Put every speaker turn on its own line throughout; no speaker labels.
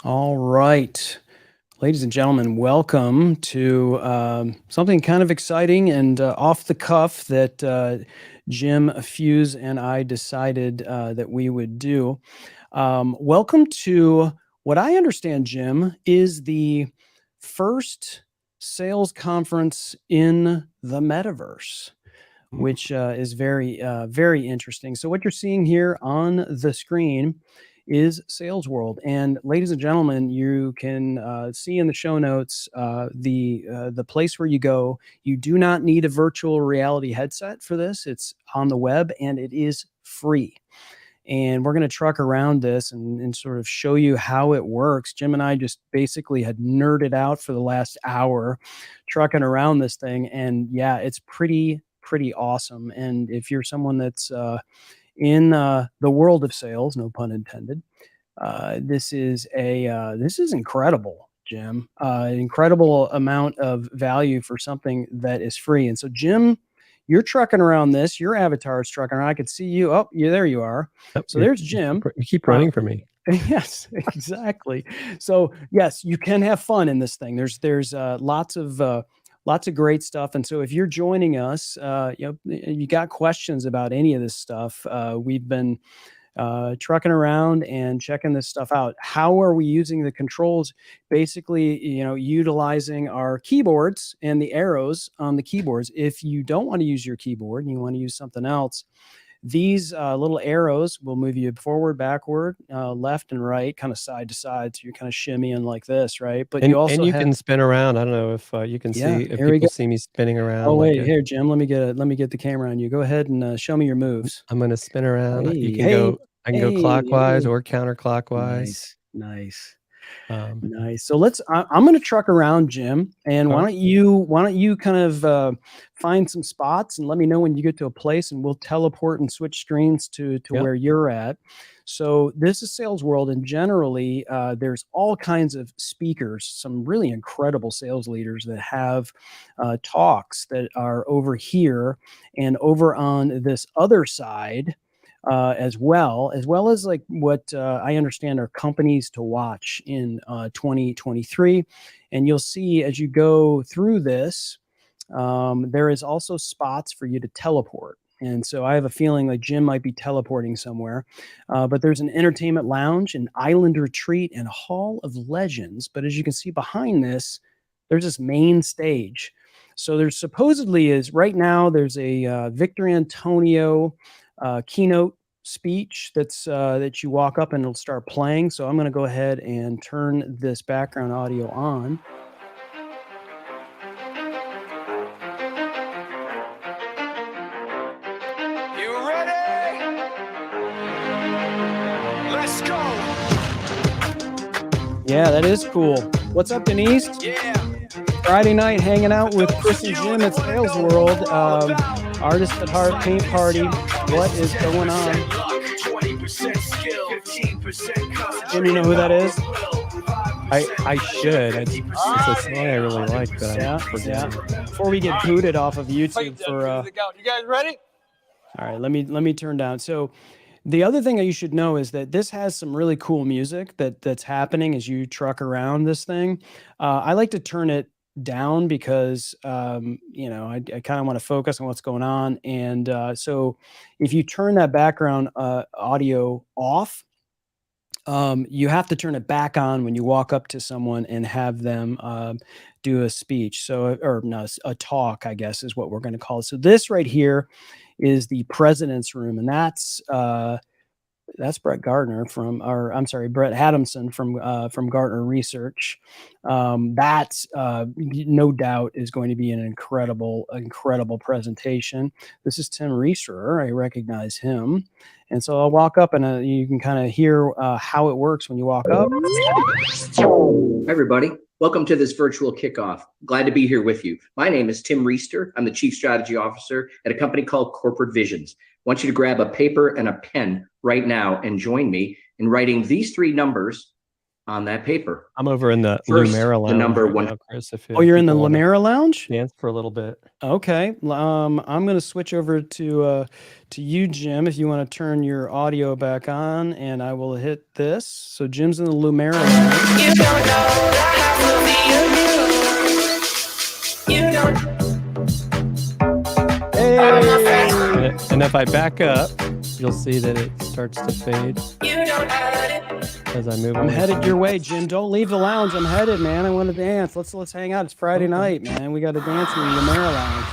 All right. Ladies and gentlemen, welcome to something kind of exciting and off the cuff that Jim Fuhs and I decided that we would do. Welcome to what I understand, Jim, is the first sales conference in the metaverse, which is very interesting. So what you're seeing here on the screen is SalesWorld. And ladies and gentlemen, you can see in the show notes the place where you go. You do not need a virtual reality headset for this. It's on the web and it is free. And we're going to truck around this and sort of show you how it works. Jim and I just basically had nerded out for the last hour trucking around this thing. And yeah, it's pretty awesome. And if you're someone that's in the world of sales, no pun intended, this is incredible, Jim. Incredible amount of value for something that is free. And so, Jim, you're trucking around this. Your avatar is trucking around. I could see you. Oh, there you are.
Yep,
So there's Jim.
You keep running for me.
Yes, exactly. So yes, you can have fun in this thing. There's lots of great stuff. And so if you're joining us, you got questions about any of this stuff. We've been trucking around and checking this stuff out. How are we using the controls? Basically, utilizing our keyboards and the arrows on the keyboards. If you don't want to use your keyboard and you want to use something else, these little arrows will move you forward, backward, left and right, kind of side to side. So you're kind of shimmying like this, right? But you also
can spin around. I don't know if you can see if people see me spinning around.
Oh wait, here, Jim. Let me get the camera on you. Go ahead and show me your moves.
I'm going to spin around.
Hey,
You can go. I can go clockwise or counterclockwise.
Nice. Nice. So I'm going to truck around, Jim, and why don't you kind of find some spots and let me know when you get to a place, and we'll teleport and switch screens to where you're at. So this is SalesWorld, and generally there's all kinds of speakers, some really incredible sales leaders that have talks that are over here and over on this other side. As well as like what I understand are companies to watch in 2023. And you'll see as you go through this, there is also spots for you to teleport. And so I have a feeling like Jim might be teleporting somewhere. But there's an entertainment lounge, an island retreat, and a hall of legends. But as you can see behind this, there's this main stage. So there's supposedly is right now there's a Victor Antonio keynote speech that you walk up and it'll start playing. So I'm going to go ahead and turn this background audio on.
You ready? Let's go.
Yeah, that is cool. What's up, Denise?
Yeah.
Friday night hanging out with Chris and Jim at SalesWorld. Artist at Heart Paint Party. What is going on? Jim, you know who that is?
I should. It's a song I really like.
Yeah. Before we get booted off of YouTube for.
You guys ready?
All right, let me turn down. So. The other thing that you should know is that this has some really cool music that's happening as you truck around this thing. I like to turn it down because I kind of want to focus on what's going on. And so if you turn that background audio off, you have to turn it back on when you walk up to someone and have them do a speech. So, or no, a talk, I guess is what we're going to call it. So this right here is the president's room, and that's Brett Gardner Brett Adamson from Gartner Research. That no doubt is going to be an incredible presentation. This is Tim Reisterer. I recognize him, and so I'll walk up and you can kind of hear how it works when you walk up.
Hi, everybody. Welcome to this virtual kickoff. Glad to be here with you. My name is Tim Reister. I'm the Chief Strategy Officer at a company called Corporate Visions. I want you to grab a paper and a pen right now and join me in writing these three numbers on that paper.
I'm over in the
First,
Lumera
the
lounge
number
right
one.
now, Chris. If
Oh, you're in the
people wanna
Lamera Lounge?
dance for a little bit.
Okay. I'm going to switch over to you, Jim, if you want to turn your audio back on, and I will hit this. So Jim's in the Lumera Lounge.
You don't know the half of you. You don't.
And if I back up, you'll see that it starts to fade
You don't hurt it.
as I move.
I'm headed your way, Jim. Don't leave the lounge. I'm headed, man. I want to dance. Let's hang out. It's Friday night, man. We got to dance in the Lumera Lounge.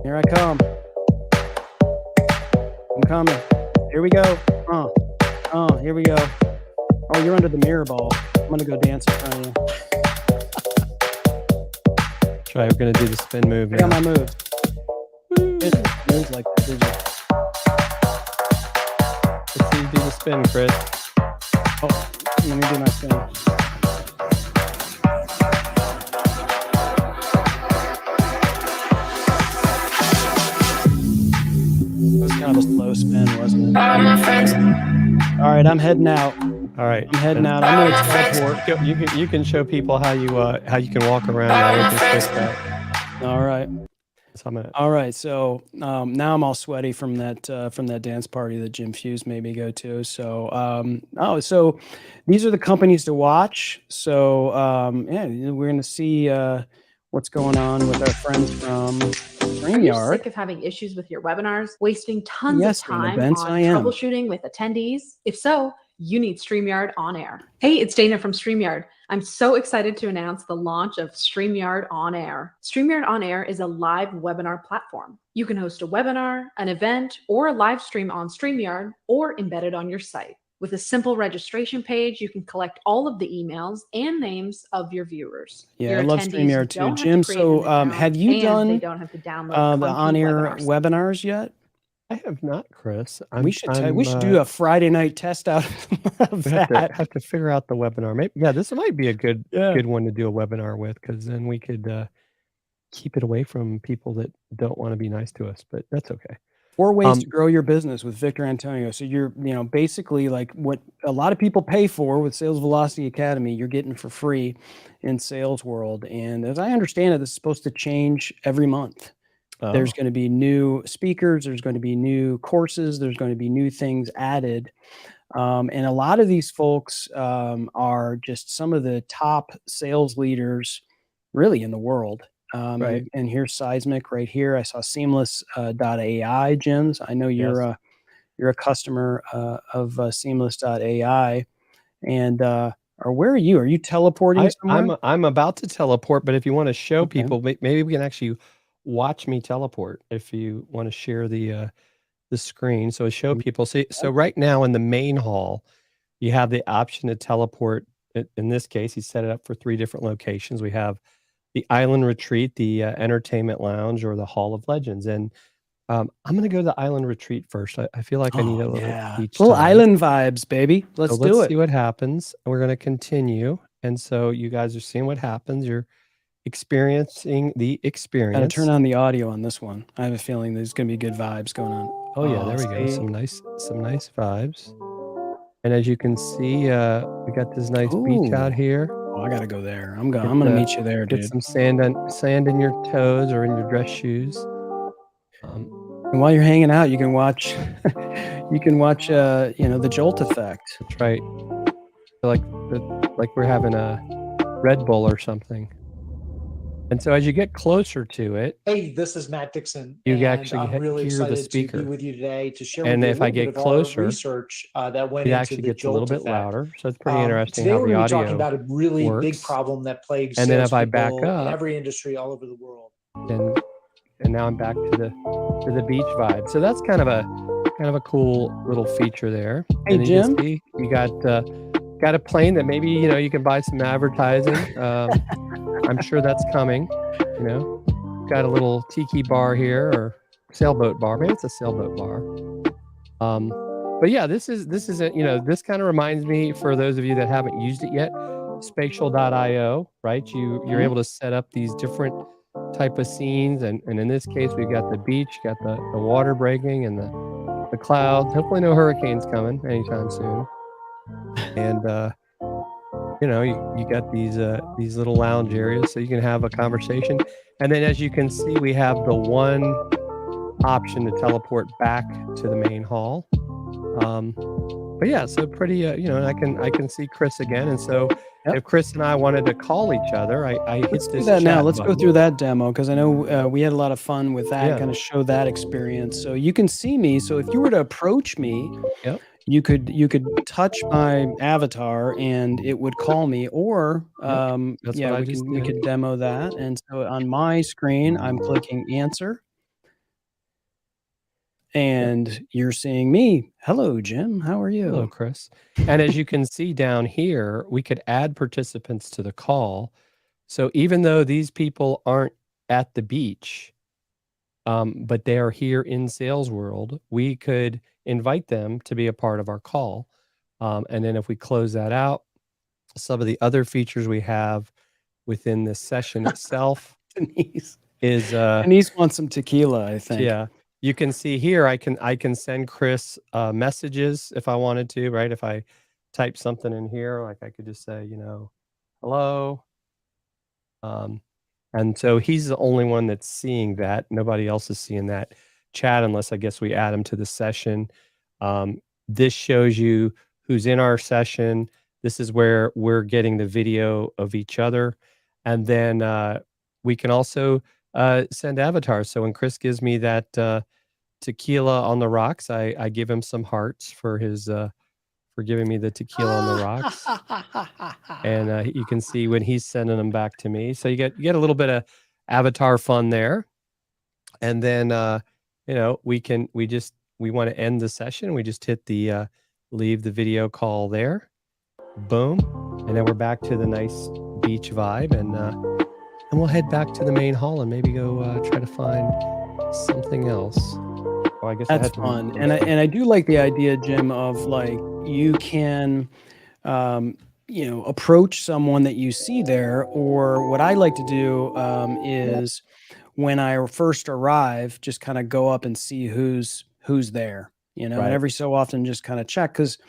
Here I come. I'm coming. Here we go. Here we go. Oh, you're under the mirror ball. I'm gonna go dance in front of you.
Try. We're gonna do the spin move
Check out
now.
my moves. Moves like that, did you?
Let's see you do the spin, Chris.
Oh, let me do my spin. It was kind of a slow spin, wasn't it?
All my friends.
All right, I'm heading out.
All right.
I'm heading out. I'm gonna teleport.
You can show people how you can walk around now with your stick back.
All right.
So I'm gonna,
All right. So now I'm all sweaty from that dance party that Jim Fuhs made me go to. So so these are the companies to watch. So yeah, we're gonna see what's going on with our friends from
Are you
StreamYard.
sick of having issues with your webinars, wasting tons
Yes,
of
Dana
time
Bence,
on
I am.
troubleshooting with attendees? If so, you need StreamYard On Air. Hey, it's Dana from StreamYard. I'm so excited to announce the launch of StreamYard On Air. StreamYard On Air is a live webinar platform. You can host a webinar, an event, or a live stream on StreamYard or embed it on your site. With a simple registration page, you can collect all of the emails and names of your viewers.
Yeah,
Your
I love
attendees
StreamYard too.
don't have to
Jim,
create an
so
account,
have you
and
done
they don't have to download
the
clunky
on-air
webinar
webinars yet?
I have not, Chris.
We should do a Friday night test out of that.
have to figure out the webinar. Maybe this might be a good one to do a webinar with, because then we could keep it away from people that don't want to be nice to us. But that's okay.
4 ways to grow your business with Victor Antonio. So you're, basically like what a lot of people pay for with Sales Velocity Academy, you're getting for free in SalesWorld. And as I understand it, this is supposed to change every month. There's going to be new speakers. There's going to be new courses. There's going to be new things added. And a lot of these folks are just some of the top sales leaders really in the world.
Right.
And here's Seismic right here. I saw Seamless.ai, Jim's. I know you're a customer of Seamless.ai. And or where are you? Are you teleporting somewhere?
I'm about to teleport, but if you want to show
Okay.
people, maybe we can actually watch me teleport. If you want to share the screen, so show people. So right now in the main hall, you have the option to teleport. In this case, he set it up for 3 different locations. We have the Island Retreat, the Entertainment Lounge, or the Hall of Legends. And I'm going to go to the Island Retreat first. I feel like I need a little beach
little
time.
island vibes, baby. Let's do it.
See what happens. We're going to continue. And so you guys are seeing what happens. You're experiencing the experience.
Got to turn on the audio on this one. I have a feeling there's going to be good vibes going on.
Oh yeah, there we go. Some nice vibes. And as you can see, we got this nice beach out here.
Oh, I got to go there. I'm going to meet you there, dude.
Get some sand in your toes or in your dress shoes.
And while you're hanging out, you can watch the Jolt effect.
That's right. Like we're having a Red Bull or something. And so as you get closer to it,
hey, this is Matt Dixon.
You
and
actually
I'm really
hear the
excited
speaker.
to be with you today to share
And
with you
if
a
I
little
get
bit of
closer,
our research that went
it
into
actually
the
gets a little
Jolt
bit
effect.
louder. So it's pretty interesting
Today
how
we're
the
going to be
audio
talking about a really
works.
big problem that plagues
And then if I back
salespeople in
up,
every industry all over the world.
and now I'm back to the beach vibe. So that's kind of a cool little feature there.
Hey,
and
Jim,
you got a plane that maybe you can buy some advertising. I'm sure that's coming. Got a little tiki bar here, or sailboat bar. Maybe it's a sailboat bar. But yeah, this is this kind of reminds me, for those of you that haven't used it yet, spatial.io, right? You're able to set up these different type of scenes, and in this case we've got the beach, got the water breaking, and the clouds. Hopefully no hurricanes coming anytime soon. And you got these little lounge areas so you can have a conversation. And then as you can see, we have the one option to teleport back to the main hall. But yeah, so pretty, I can see Chris again. And so if Chris and I wanted to call each other, I hit
Let's
this
do that now.
chat
Let's go
button.
through that demo because I know we had a lot of fun with that,
Yeah.
kind of show that experience. So you can see me. So if you were to approach me,
Yep.
you could touch my avatar and it would call me, or
That's what I just
we
did.
could demo that. And so on my screen, I'm clicking answer. And you're seeing me. Hello, Jim. How are you?
Hello, Chris. And as you can see down here, we could add participants to the call. So even though these people aren't at the beach, but they are here in SalesWorld, we could invite them to be a part of our call. And then if we close that out, some of the other features we have within this session itself
Denise
is
Denise wants some tequila, I think.
yeah. You can see here, I can send Chris messages if I wanted to, right? If I type something in here, like I could just say, hello. And so he's the only one that's seeing that. Nobody else is seeing that chat unless I guess we add him to the session. This shows you who's in our session. This is where we're getting the video of each other. And then we can also send avatars. So when Chris gives me that tequila on the rocks, I give him some hearts for his for giving me the tequila on the rocks. And you can see when he's sending them back to me. So you get a little bit of avatar fun there. And then we want to end the session. We just hit the leave the video call there. Boom. And then we're back to the nice beach vibe, and we'll head back to the main hall and maybe go try to find something else. Oh, I guess
That's fun. And I do like the idea, Jim, of like you can approach someone that you see there, or what I like to do is when I first arrive, just kind of go up and see who's there, and
Right.
every so often just kind of check, because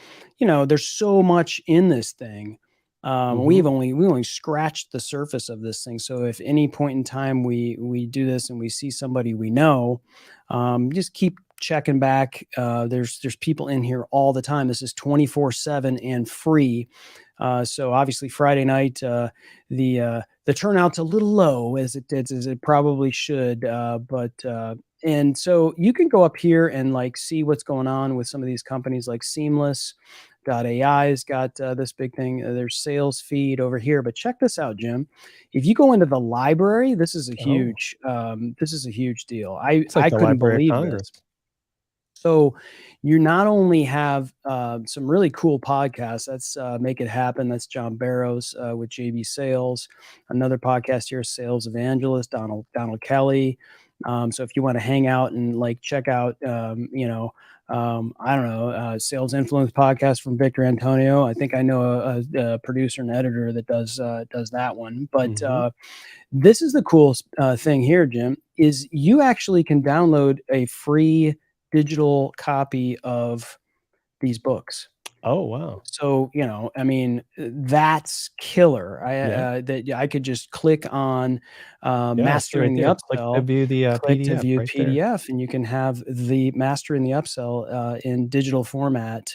there's so much in this thing. We only scratched the surface of this thing. So if any point in time we do this and we see somebody we know, just keep checking back. There's people in here all the time. This is 24/7 and free. So obviously Friday night, the turnout's a little low as it probably should. And so you can go up here and like see what's going on with some of these companies like Seamless.ai has got this big thing. There's sales feed over here, but check this out, Jim. If you go into the library, this is a huge deal. I couldn't believe this. So you not only have some really cool podcasts. That's Make It Happen. That's John Barrows with JB Sales. Another podcast here, Sales Evangelist, Donald Kelly. So if you want to hang out and like check out, Sales Influence podcast from Victor Antonio. I think I know a producer and editor that does that one. But this is the cool thing here, Jim, is you actually can download a free digital copy of these books.
Oh, wow.
So, that's killer. I could just click on Mastering the Upsell,
click to view the
click to
PDF
view
right there.
PDF, and you can have the Mastering the Upsell in digital format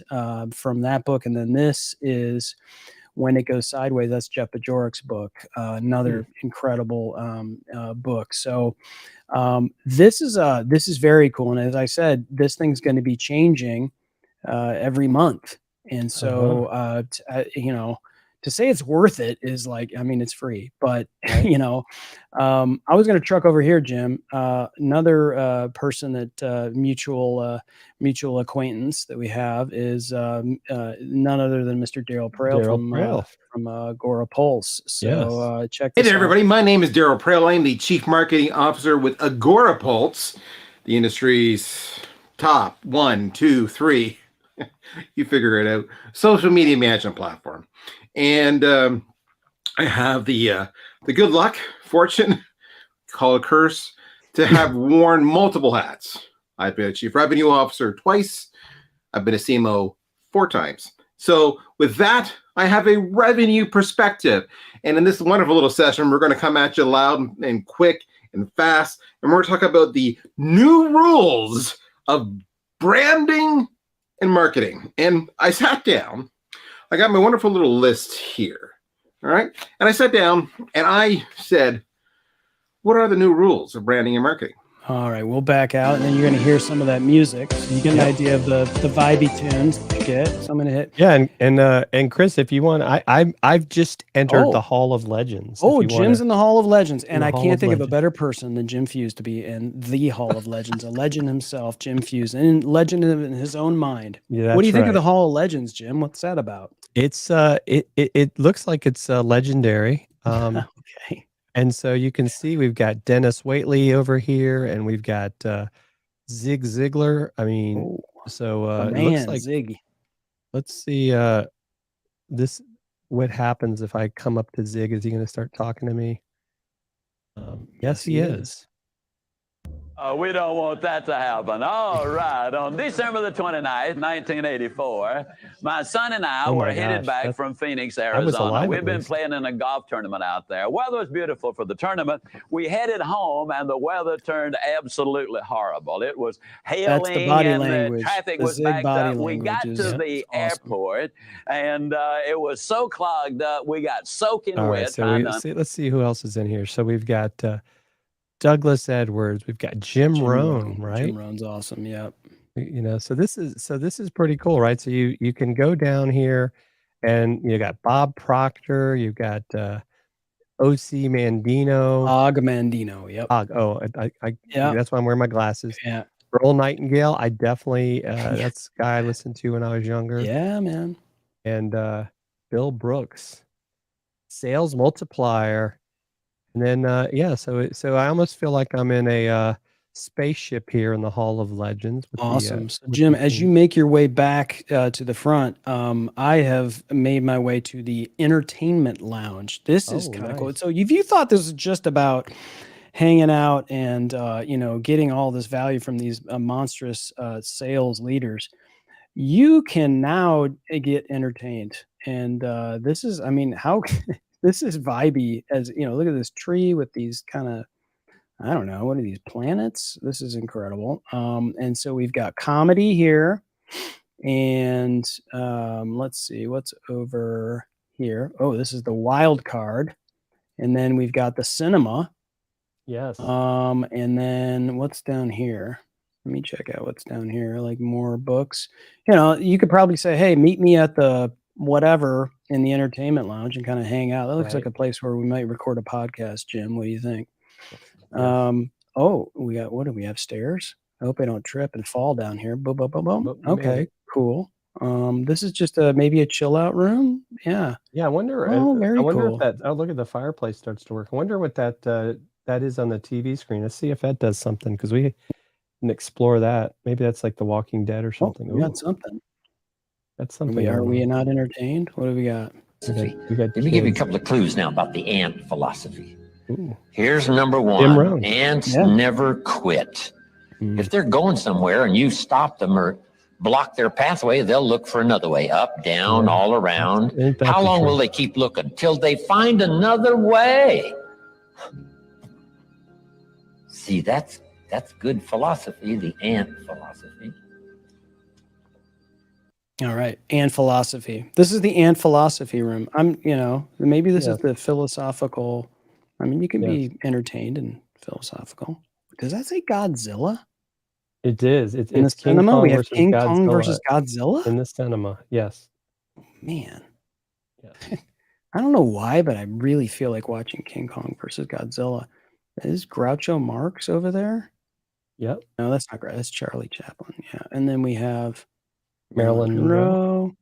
from that book. And then this is When It Goes Sideways. That's Jeff Bajorik's book, another incredible book. So this is very cool. And as I said, this thing's going to be changing every month. And so, to say it's worth it is like, it's free, but I was going to truck over here, Jim, another person that mutual acquaintance that we have is none other than Mr. Daryl Prale from Agora Pulse. So check this
Hey there,
out.
everybody. My name is Daryl Prale. I'm the Chief Marketing Officer with Agora Pulse, the industry's top 1, 2, 3. You figure it out. Social media management platform. And I have the good luck, fortune, call it curse, to have worn multiple hats. I've been a Chief Revenue Officer twice. I've been a CMO 4 times. So with that, I have a revenue perspective. And in this wonderful little session, we're going to come at you loud and quick and fast. And we're going to talk about the new rules of branding and marketing. And I sat down. I got my wonderful little list here. All right. And I sat down and I said, what are the new rules of branding and marketing?
All right, we'll back out, and then you're going to hear some of that music, so you get an idea of the vibey tunes that you get. So I'm going to hit.
Yeah, and Chris, if you want, I've just entered the Hall of Legends.
Oh, Jim's in the Hall of Legends, and I can't think of a
Legends.
better person than Jim Fuhs to be in the Hall of Legends. A legend himself, Jim Fuhs, and legend in his own mind.
Yeah,
what do you think of
right.
the Hall of Legends, Jim? What's that about?
It's it looks like it's legendary.
Okay.
And so you can see we've got Dennis Waitley over here, and we've got Zig Ziglar. I mean, so it looks like
Zig.
Let's see this. What happens if I come up to Zig? Is he going to start talking to me? Yes, he is.
We don't want that to happen. All right. On December the 29th, 1984, my son and I
Oh
were
my
headed
gosh,
back from Phoenix,
was
Arizona.
alive
We've
at
been
least.
playing in a golf tournament out there. Weather was beautiful for the tournament. We headed home, and the weather turned absolutely horrible. It was
That's the
hailing,
body
and
language.
the traffic
The
was
Zig
backed
body
up. We got
language
to
is
the
awesome.
airport, and it was so clogged up. We got soaking
All
wet.
right, so let's see who else is in here. So we've got Douglas Edwards. We've got Jim Rohn, right?
Jim Rohn's awesome. Yep.
You know, so this is pretty cool, right? So you can go down here, and you got Bob Proctor. You've got O.C. Mandino.
Og Mandino. Yep.
Yeah, that's why I'm wearing my glasses.
Yeah.
Earl Nightingale. I definitely that's the guy I listened to when I was younger.
Yeah, man.
And Bill Brooks, Sales Multiplier. And then, so I almost feel like I'm in a spaceship here in the Hall of Legends. With
Awesome. So, Jim, as you make your way back to the front, I have made my way to the entertainment lounge. This is kind of cool.
nice.
So if you thought this was just about hanging out and, getting all this value from these monstrous sales leaders, you can now get entertained. And this is, how... This is vibey as, look at this tree with these kind of, I don't know, what are these planets? This is incredible. And so we've got comedy here, and let's see what's over here. Oh, this is the wild card. And then we've got the cinema.
Yes.
And then what's down here? Let me check out what's down here, like more books. You could probably say, hey, meet me at the whatever in the entertainment lounge and kind of hang out. That looks like a place where we might record a podcast, Jim. What do you think?
Yes.
What do we have? Stairs? I hope I don't trip and fall down here. Boom, boom, boom, boom. Okay, cool. This is just maybe a chill out room. Yeah.
Yeah, I wonder.
Very
I wonder
cool.
if that. Oh, look at the fireplace starts to work. I wonder what that is on the TV screen. Let's see if that does something, because we can explore that. Maybe that's like The Walking Dead or something.
We got something.
That's something.
Are we not entertained? What do we got?
Let me give you a couple of clues now about the ant philosophy.
Ooh.
Here's number
Jim Rohn.
one. Ants never quit. If they're going somewhere and you stop them or block their pathway, they'll look for another way, up, down, all around. How long will they keep looking? Till they find another way. See, that's good philosophy, the ant philosophy.
All right. And philosophy. This is the and philosophy room. Maybe this is the philosophical. You can be entertained and philosophical. Does that say Godzilla?
It is. It's
in the
King
cinema.
Kong
We have
versus
King
Godzilla
Kong versus Godzilla
in the cinema. Yes.
Man.
Yes.
I don't know why, but I really feel like watching King Kong versus Godzilla. Is Groucho Marx over there?
Yep.
No, that's not great. That's Charlie Chaplin. Yeah. And then we have
Marilyn Monroe.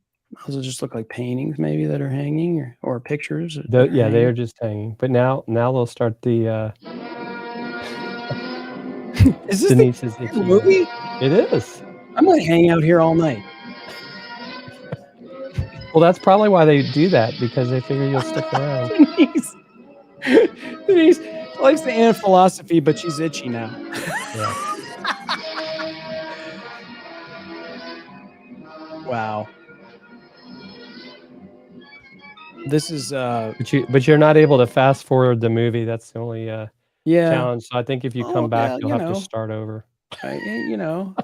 Those will just look like paintings maybe that are hanging or pictures.
They are just hanging. But now they'll start the
Is this
Denise's
the movie?
It is.
I'm gonna hang out here all night.
Well, that's probably why they do that, because they figure you'll stick around.
Denise likes the ant philosophy, but she's itchy now.
Yeah.
Wow. this is
But you're not able to fast forward the movie. That's the only
yeah.
challenge. So I think if you come back,
yeah,
you'll
you
have to
know,
start over.
you know.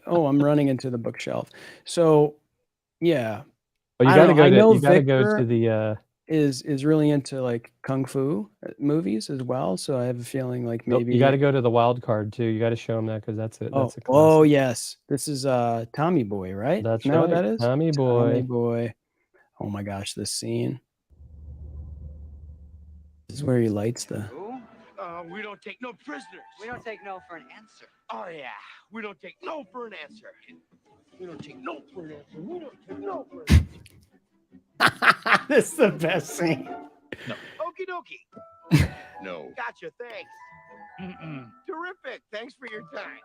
Oh, I'm running into the bookshelf. So yeah,
But you
I
got to
don't know.
go
I
to
know
you got to go
Victor
to the.
is really into like kung fu movies as well. So I have a feeling like
You got
maybe.
to go to the wild card too. You got to show them that because that's a
Oh,
classic.
oh yes, this is Tommy Boy, right?
That's
Isn't that what
right,
that is?
Tommy
Tommy
Boy.
Boy. Oh my gosh, this scene. This is where he lights the.
We don't take no prisoners.
We don't take no for an answer.
Oh, yeah. We don't take no for an answer. We don't take no for an answer. We don't take no for an answer.
This is the best scene.
Okie dokie.
No.
Gotcha. Thanks. Terrific. Thanks for your time.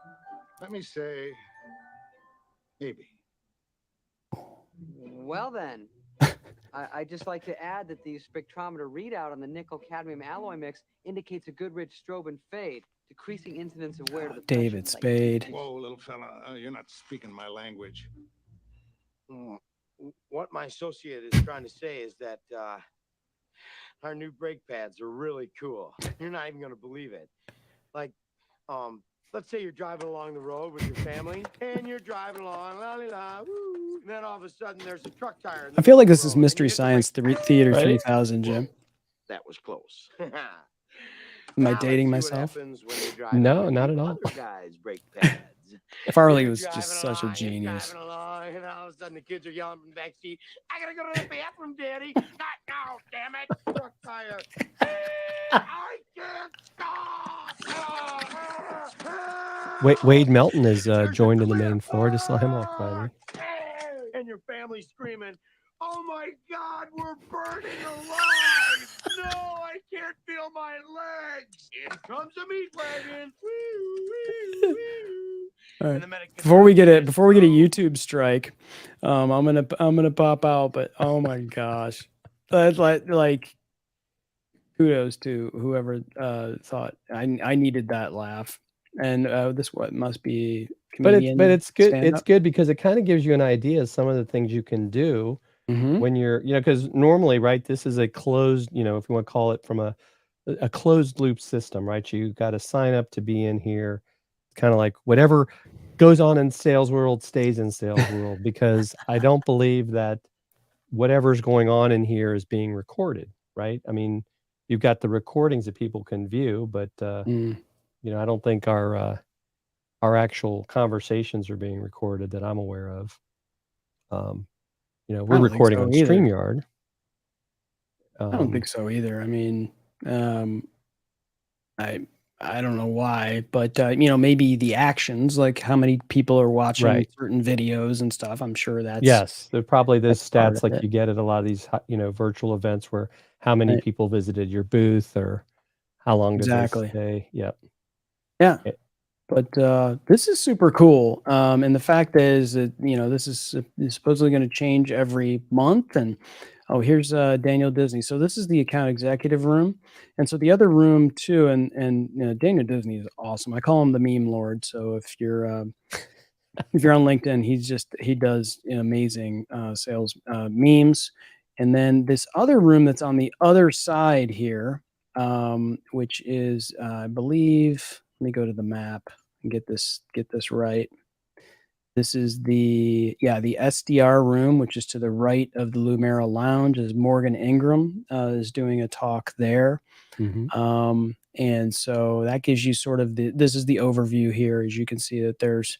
Let me say, maybe.
Well then, I'd just like to add that the spectrometer readout on the nickel-cadmium alloy mix indicates a good rich strobe and fade, decreasing incidence of wear to the
David
pressure.
Spade.
Whoa, little fella, you're not speaking my language.
What my associate is trying to say is that our new brake pads are really cool. You're not even going to believe it. Like, let's say you're driving along the road with your family, and you're driving along, la la la, woo, and then all of a sudden there's a truck tire.
I feel like this is Mystery Science Theater 3000, Jim.
That was close.
Am I dating myself?
No, not at all.
Guys, brake pads.
Farley was just such a genius.
Driving along, and all of a sudden the kids are yelling from the back seat, "I gotta go to the bathroom, Daddy!" Not now, damn it! Truck tire. I can't stop.
Wade Melton is joined in the main floor. Just let him walk by me.
And your family screaming, "Oh my God, we're burning alive! No, I can't feel my legs! Here comes a meat wagon!"
All right. Before we get a YouTube strike, I'm gonna pop out. But oh my gosh, like kudos to whoever thought I needed that laugh. And this must be.
But it's good.
stand-up?
It's good because it kind of gives you an idea of some of the things you can do when you're, because normally, right, this is a closed, if you want to call it from a closed loop system, right? You got to sign up to be in here. Kind of like whatever goes on in SalesWorld stays in SalesWorld, because I don't believe that whatever's going on in here is being recorded, right? I mean, you've got the recordings that people can view, but I don't think our actual conversations are being recorded that I'm aware of. We're recording on StreamYard.
I don't think so either. I mean, I don't know why, but maybe the actions, like how many people are watching certain videos and stuff. I'm sure that's
They're probably those stats like
it.
you get at a lot of these virtual events where how many people visited your booth or how long did they stay. Yep.
Yeah. But this is super cool. And the fact is that, this is supposedly going to change every month. And here's Daniel Disney. So this is the account executive room. And so the other room too, and Daniel Disney is awesome. I call him the meme lord. So if you're on LinkedIn, he does amazing sales memes. And then this other room that's on the other side here, which is I believe. Let me go to the map and get this right. This is the SDR room, which is to the right of the Lumera Lounge. Is Morgan Ingram is doing a talk there, and so that gives you sort of this is the overview here. As you can see that there's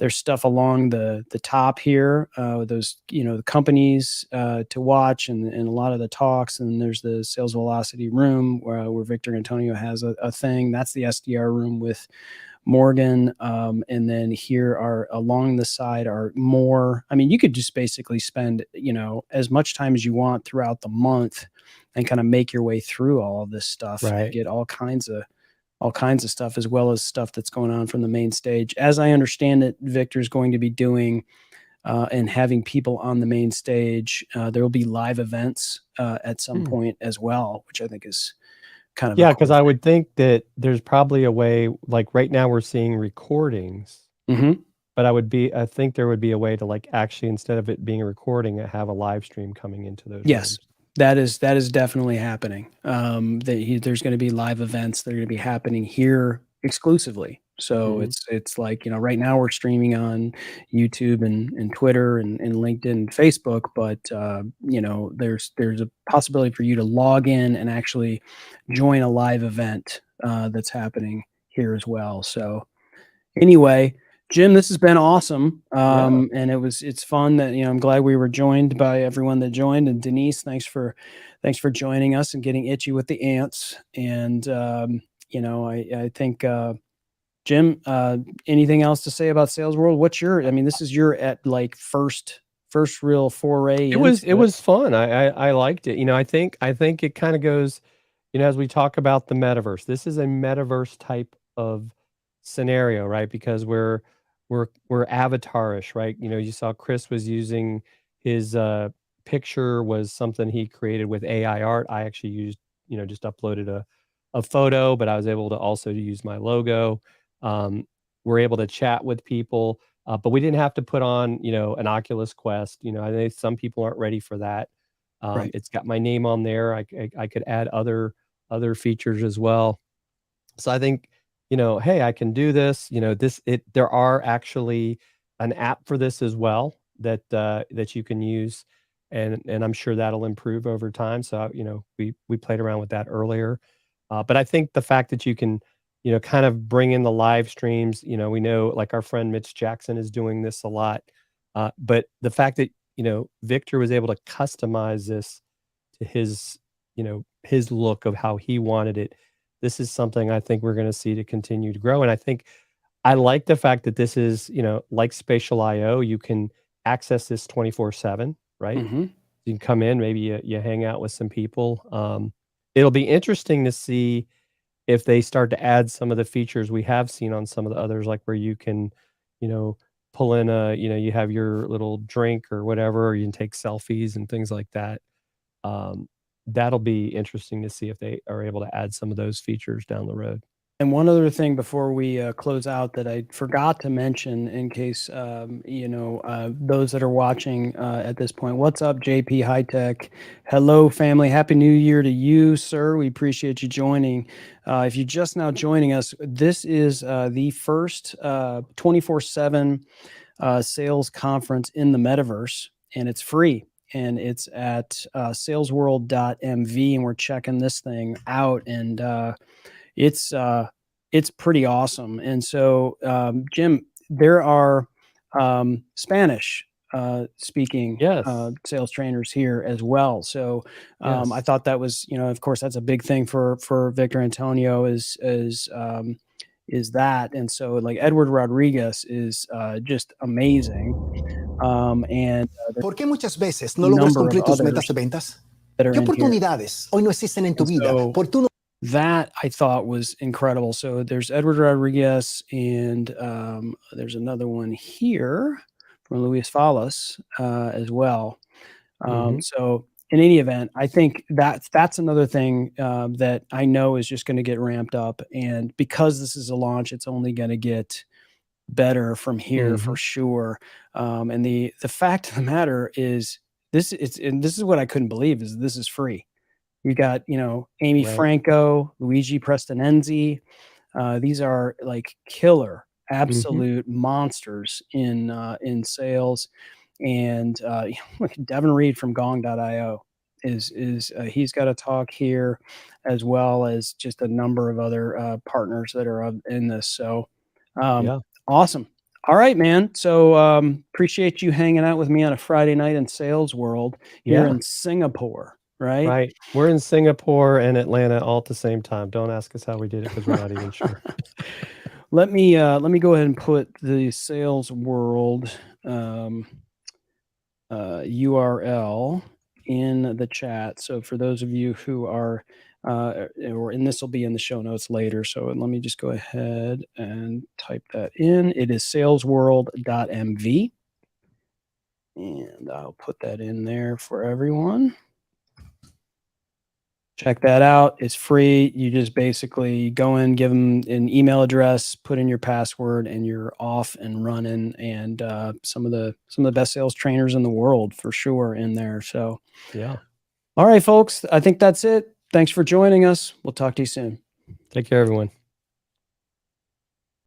stuff along the top here, those the companies to watch and a lot of the talks, and there's the sales velocity room where Victor Antonio has a thing. That's the SDR room with Morgan, and then here are along the side are more. I mean, you could just basically spend as much time as you want throughout the month and kind of make your way through all of this stuff and get all kinds of stuff, as well as stuff that's going on from the main stage. As I understand it, Victor's going to be doing and having people on the main stage. There will be live events at some point as well, which I think is kind of
because I would think that there's probably a way, like right now we're seeing recordings, but I think there would be a way to like actually, instead of it being a recording, have a live stream coming into those rooms.
That is definitely happening. There's going to be live events that are going to be happening here exclusively. So it's like, right now we're streaming on YouTube and Twitter and LinkedIn and Facebook, but there's a possibility for you to log in and actually join a live event that's happening here as well. So anyway, Jim, this has been awesome. And it's fun that, I'm glad we were joined by everyone that joined. And Denise, thanks for joining us and getting itchy with the ants. And, I think, Jim, anything else to say about SalesWorld? This is your first real foray.
It was fun. I liked it. I think it kind of goes, as we talk about the metaverse, this is a metaverse type of scenario, right? Because we're avatarish, right? You saw Chris was using his picture was something he created with AI art. I actually used, just uploaded a photo, but I was able to also use my logo. We're able to chat with people, but we didn't have to put on, an Oculus Quest. I think some people aren't ready for that.
Right.
It's got my name on there. I could add other features as well. So I think, hey, I can do this. There are actually an app for this as well that you can use, and I'm sure that'll improve over time. So we played around with that earlier, but I think the fact that you can kind of bring in the live streams. We know like our friend Mitch Jackson is doing this a lot, but the fact that Victor was able to customize this to his his look of how he wanted it. This is something I think we're going to see to continue to grow. And I think I like the fact that this is, like Spatial IO, you can access this 24/7, right? You can come in, maybe you hang out with some people. It'll be interesting to see if they start to add some of the features we have seen on some of the others, like where you can, pull in you have your little drink or whatever, or you can take selfies and things like that. That'll be interesting to see if they are able to add some of those features down the road.
And one other thing before we close out that I forgot to mention in case, those that are watching at this point. What's up, JP High Tech? Hello, family. Happy New Year to you, sir. We appreciate you joining. If you're just now joining us, this is the first 24/7 sales conference in the metaverse, and it's free. And it's at salesworld.mv, and we're checking this thing out, and it's pretty awesome. And so, Jim, there are Spanish speaking sales trainers here as well. So I thought that was, of course, that's a big thing for Victor Antonio is that. And so like Edward Rodriguez is just amazing.
¿Por qué muchas veces no logras cumplir tus metas de ventas? ¿Qué oportunidades hoy no existen en tu vida? Por tú no.
That I thought was incredible. So there's Edward Rodriguez, and there's another one here from Luis Falas as well. So in any event, I think that's another thing that I know is just going to get ramped up. And because this is a launch, it's only going to get better from here for sure. And the fact of the matter is this is what I couldn't believe is this is free. You got, Amy Franco, Luigi Prestonenzi. These are like killer, absolute monsters in sales. And look, Devin Reed from Gong.io is he's got a talk here, as well as just a number of other partners that are in this. So awesome. All right, man. So appreciate you hanging out with me on a Friday night in Sales World here in Singapore. Right.
We're in Singapore and Atlanta all at the same time. Don't ask us how we did it because we're not even sure.
Let me go ahead and put the Sales World URL in the chat. So for those of you who are, and this will be in the show notes later. So let me just go ahead and type that in. It is salesworld.mv, and I'll put that in there for everyone. Check that out. It's free. You just basically go in, give them an email address, put in your password, and you're off and running. And some of the best sales trainers in the world for sure in there. So All right, folks. I think that's it. Thanks for joining us. We'll talk to you soon.
Take care, everyone.